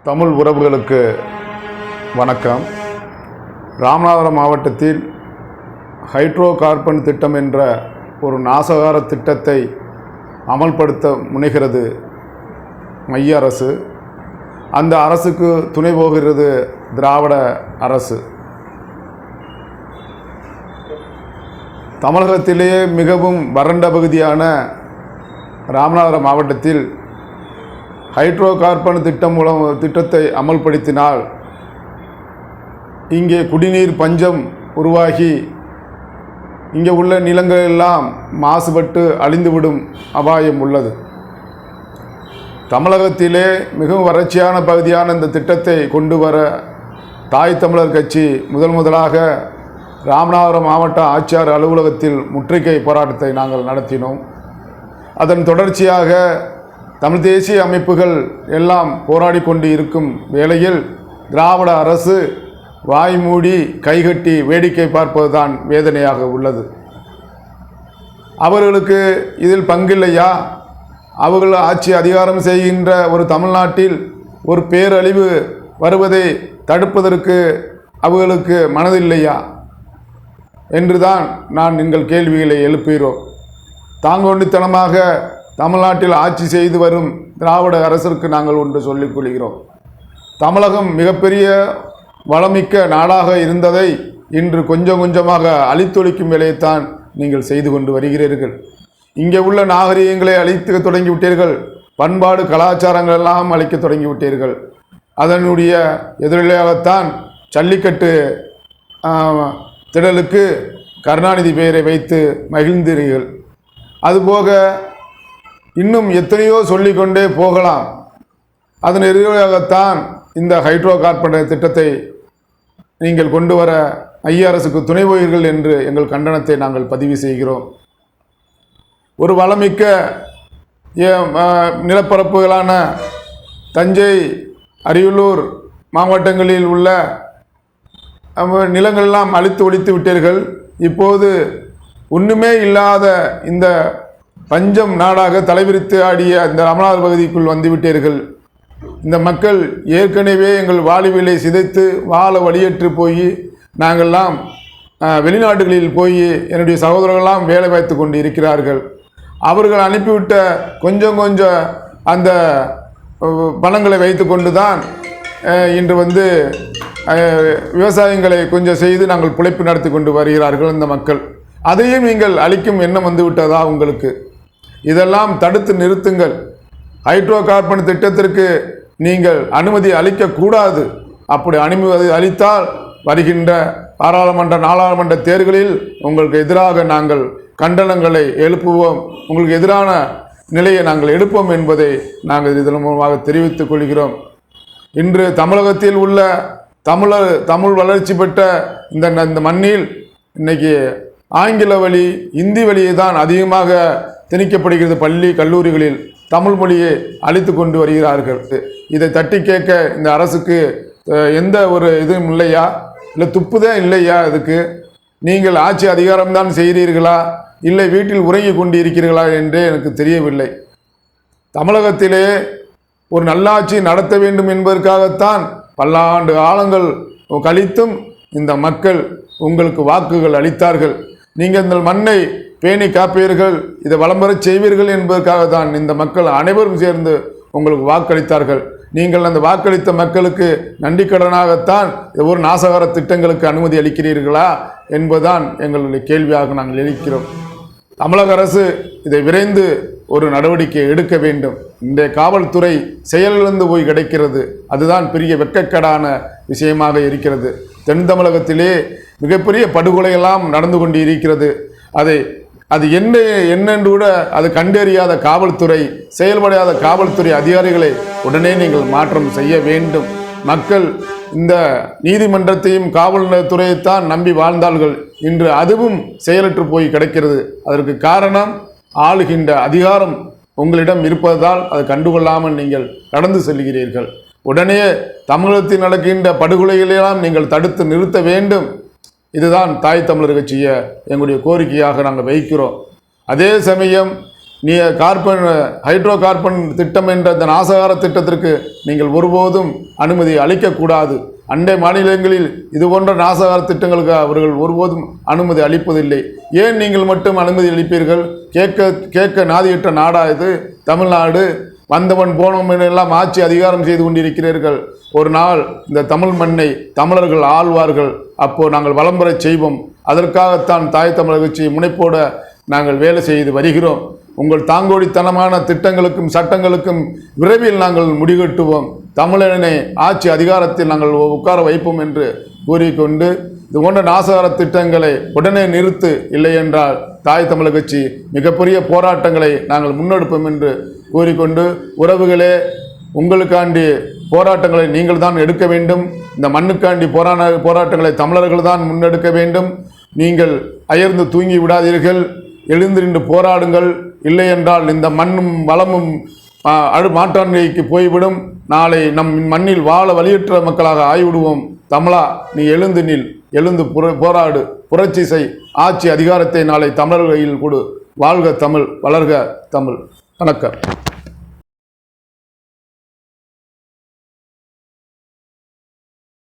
தமிழ் உறவுகளுக்கு வணக்கம். ராமநாதபுரம் மாவட்டத்தில் ஹைட்ரோ கார்பன் திட்டம் என்ற ஒரு நாசகார திட்டத்தை அமல்படுத்த முனைகிறது மைய அரசு. அந்த அரசுக்கு துணை போகிறது திராவிட அரசு. தமிழகத்திலேயே மிகவும் வறண்ட பகுதியான ராமநாதபுரம் மாவட்டத்தில் ஹைட்ரோ கார்பன் திட்டத்தை அமல்படுத்தினால் இங்கே குடிநீர் பஞ்சம் உருவாகி இங்கே உள்ள நிலங்கள் எல்லாம் மாசுபட்டு அழிந்துவிடும் அபாயம் உள்ளது. தமிழகத்திலே மிகவும் வறட்சியான பகுதியான இந்த திட்டத்தை கொண்டு வர தாய் தமிழர் கட்சி முதலாக ராமநாதபுரம் மாவட்ட ஆட்சியாளர் அலுவலகத்தில் முற்றுகை போராட்டத்தை நாங்கள் நடத்தினோம். அதன் தொடர்ச்சியாக தமிழ் தேசிய அமைப்புகள் எல்லாம் போராடி கொண்டு இருக்கும் வேளையில் திராவிட அரசு வாய் மூடி கைகட்டி வேடிக்கை பார்ப்பதுதான் வேதனையாக உள்ளது. அவர்களுக்கு இதில் பங்கில்லையா? அவர்கள் ஆட்சி அதிகாரம் செய்கின்ற ஒரு தமிழ்நாட்டில் ஒரு பேரழிவு வருவதை தடுப்பதற்கு அவர்களுக்கு மனதில்லையா என்றுதான் நான் எங்கள் கேள்விகளை எழுப்புகிறோம். தாங்கொண்டித்தனமாக தமிழ்நாட்டில் ஆட்சி செய்து வரும் திராவிட அரசிற்கு நாங்கள் ஒன்று சொல்லிக் கொள்கிறோம். தமிழகம் மிகப்பெரிய வளமிக்க நாடாக இருந்ததை இன்று கொஞ்சம் கொஞ்சமாக அழித்தொழிக்கும் வேலையைத்தான் நீங்கள் செய்து கொண்டு வருகிறீர்கள். இங்கே உள்ள நாகரிகங்களை அழித்து தொடங்கிவிட்டீர்கள். பண்பாடு கலாச்சாரங்கள் எல்லாம் அழிக்க தொடங்கிவிட்டீர்கள். அதனுடைய எதிரொலியாகத்தான் ஜல்லிக்கட்டு திடலுக்கு கருணாநிதி பெயரை வைத்து மகிழ்ந்தீர்கள். அதுபோக இன்னும் எத்தனையோ சொல்லிக்கொண்டே போகலாம். அதன் எதிராகத்தான் இந்த ஹைட்ரோ கார்பன் திட்டத்தை நீங்கள் கொண்டு வர மைய அரசுக்கு துணை போவீர்கள் என்று எங்கள் கண்டனத்தை நாங்கள் பதிவு செய்கிறோம். ஒரு வளமிக்க நிலப்பரப்புகளான தஞ்சை, அரியலூர் மாவட்டங்களில் உள்ள நிலங்களெல்லாம் அழித்து ஒழித்து விட்டீர்கள். இப்போது ஒன்றுமே இல்லாத இந்த பஞ்சம் நாடாக தலைவிரித்து ஆடிய இந்த ராமநாதபுரம் பகுதிக்குள் வந்துவிட்டீர்கள். இந்த மக்கள் ஏற்கனவே எங்கள் வாழ்விலை சிதைத்து வாழ வழியற்று போய் நாங்கள்லாம் வெளிநாடுகளில் போய் என்னுடைய சகோதரர்களெல்லாம் வேலை வைத்து கொண்டு இருக்கிறார்கள். அவர்கள் அனுப்பிவிட்ட கொஞ்சம் அந்த பணங்களை வைத்து கொண்டு தான் இன்று விவசாயங்களை கொஞ்சம் செய்து நாங்கள் பிழைப்பு நடத்தி கொண்டு வருகிறார்கள் இந்த மக்கள். அதையும் நீங்கள் அழிக்கும் எண்ணம் வந்து விட்டதா உங்களுக்கு? இதெல்லாம் தடுத்து நிறுத்துங்கள். ஹைட்ரோ கார்பன் திட்டத்திற்கு நீங்கள் அனுமதி அளிக்கக்கூடாது. அப்படி அனுமதி அளித்தால் வருகின்ற பாராளுமன்ற நாடாளுமன்ற தேர்தலில் உங்களுக்கு எதிராக நாங்கள் கண்டனங்களை எழுப்புவோம். உங்களுக்கு எதிரான நிலையை நாங்கள் எடுப்போம் என்பதை நாங்கள் இதன் மூலமாக தெரிவித்துக் கொள்கிறோம். இன்று தமிழகத்தில் உள்ள தமிழ் வளர்ச்சி பெற்ற இந்த மண்ணில் இன்னைக்கு ஆங்கில வழி, இந்தி வழியை தான் அதிகமாக திணிக்கப்படுகிறது. பள்ளி கல்லூரிகளில் தமிழ் மொழியை அழித்து கொண்டு வருகிறார்கள். இதை தட்டி கேட்க இந்த அரசுக்கு எந்த ஒரு இதுவும் இல்லையா? இல்லை துப்புதான் இல்லையா? இதுக்கு நீங்கள் ஆட்சி அதிகாரம்தான் செய்கிறீர்களா, இல்லை வீட்டில் உறங்கி கொண்டு இருக்கிறீர்களா என்றே எனக்கு தெரியவில்லை. தமிழகத்திலே ஒரு நல்லாட்சி நடத்த வேண்டும் என்பதற்காகத்தான் பல்லாண்டு காலங்கள் கழித்தும் இந்த மக்கள் உங்களுக்கு வாக்குகள் அளித்தார்கள். நீங்கள் இந்த மண்ணை பேணி காப்பீர்கள், இதை வளம்பெறச் செய்வீர்கள் என்பதற்காக தான் இந்த மக்கள் அனைவரும் சேர்ந்து உங்களுக்கு வாக்களித்தார்கள். நீங்கள் அந்த வாக்களித்த மக்களுக்கு நன்றிக்கடனாகத்தான் ஒரு நாசகார திட்டங்களுக்கு அனுமதி அளிக்கிறீர்களா என்பதுதான் எங்களுடைய கேள்வியாக நாங்கள் எழுக்கிறோம். தமிழக அரசு இதை விரைந்து ஒரு நடவடிக்கை எடுக்க வேண்டும். இந்த காவல்துறை செயலிழந்து போய் கிடைக்கிறது. அதுதான் பெரிய வெட்கக்கேடான விஷயமாக இருக்கிறது. தென் தமிழகத்திலே மிகப்பெரிய படுகொலையெல்லாம் நடந்து கொண்டு இருக்கிறது. அது என்னென்று கூட அது கண்டறியாத காவல்துறை, செயல்படாத காவல்துறை அதிகாரிகளை உடனே நீங்கள் மாற்றம் செய்ய வேண்டும். மக்கள் இந்த நீதிமன்றத்தையும் காவல்துறையைத்தான் நம்பி வாழ்ந்தார்கள். இன்று அதுவும் செயலற்று போய் கிடக்கிறது. அதற்கு காரணம் ஆளுகின்ற அதிகாரம் உங்களிடம் இருப்பதால் அதை கண்டுகொள்ளாமல் நீங்கள் கடந்து செல்கிறீர்கள். உடனே தமிழகத்தில் நடக்கின்ற படுகொலைகளெல்லாம் நீங்கள் தடுத்து நிறுத்த வேண்டும். இதுதான் தாய் தமிழர் கட்சியை எங்களுடைய கோரிக்கையாக நாங்கள் வைக்கிறோம். அதே சமயம் நீ ஹைட்ரோ கார்பன் திட்டம் என்ற இந்த நாசகார திட்டத்திற்கு நீங்கள் ஒருபோதும் அனுமதி அளிக்கக்கூடாது. அண்டை மாநிலங்களில் இது போன்ற நாசகார திட்டங்களுக்கு அவர்கள் ஒருபோதும் அனுமதி அளிப்பதில்லை. ஏன் நீங்கள் மட்டும் அனுமதி அளிப்பீர்கள்? கேட்க நாதியிட்ட நாடா இது தமிழ்நாடு? வந்தவன் போனவன் எல்லாம் ஆட்சி அதிகாரம் செய்து கொண்டிருக்கிறீர்கள். ஒரு நாள் இந்த தமிழ் மண்ணை தமிழர்கள் ஆழ்வார்கள். அப்போது நாங்கள் வளம்பெற செய்வோம். அதற்காகத்தான் தாய் தமிழர் கட்சி முனைப்போட நாங்கள் வேலை செய்து வருகிறோம். உங்கள் தாங்கோடித்தனமான திட்டங்களுக்கும் சட்டங்களுக்கும் விரைவில் நாங்கள் முடிகட்டுவோம். தமிழனை ஆட்சி அதிகாரத்தில் நாங்கள் உட்கார வைப்போம் என்று கூறிக்கொண்டு, இது போன்ற நாசகார திட்டங்களை உடனே நிறுத்து, இல்லை என்றால் தாய் தமிழர் கட்சி மிகப்பெரிய போராட்டங்களை நாங்கள் முன்னெடுப்போம் என்று கூறிக்கொண்டு, உறவுகளே, உங்களுக்காண்டி போராட்டங்களை நீங்கள் தான் எடுக்க வேண்டும். இந்த மண்ணுக்காண்டி போராட்டங்களை தமிழர்கள் தான் முன்னெடுக்க வேண்டும். நீங்கள் அயர்ந்து தூங்கி விடாதீர்கள், எழுந்து நின்று போராடுங்கள். இல்லை என்றால் இந்த மண்ணும் வளமும் மாற்றாண்மைக்கு போய்விடும். நாளை நம் மண்ணில் வாழ வழியற்ற மக்களாக ஆய்விடுவோம். தமிழா, நீ எழுந்து நில், எழுந்து போராடு, புரட்சி செய். ஆட்சி அதிகாரத்தை நாளை தமிழர் கையில் கொடு. வாழ்க தமிழ், வளர்க தமிழ். வணக்கம்.